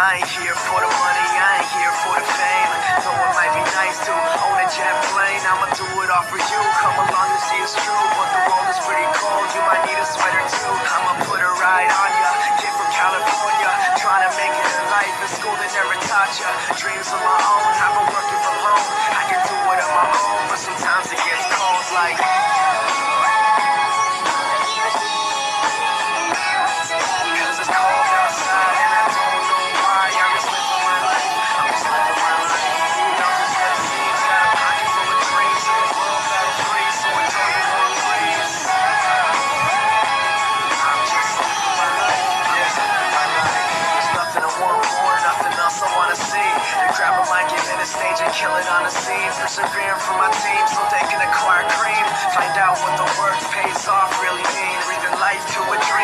I ain't here for the money, I ain't here for the fame. Though it might be nice to own a jet plane, I'ma do it all for you. Come along and see it's true, but the world is pretty cold. You might need a sweater too. I'ma put a ride on ya. Kid from California, trying to make it in life. In school they never taught ya. Dreams of my own, I've been working from home. I can do it on my own, but sometimes it gets cold like. Grab a mic, get in the stage and kill it on the scene. Persevering for my team so they can acquire cream. Find out what the work pays off really mean. Breathing life to a dream.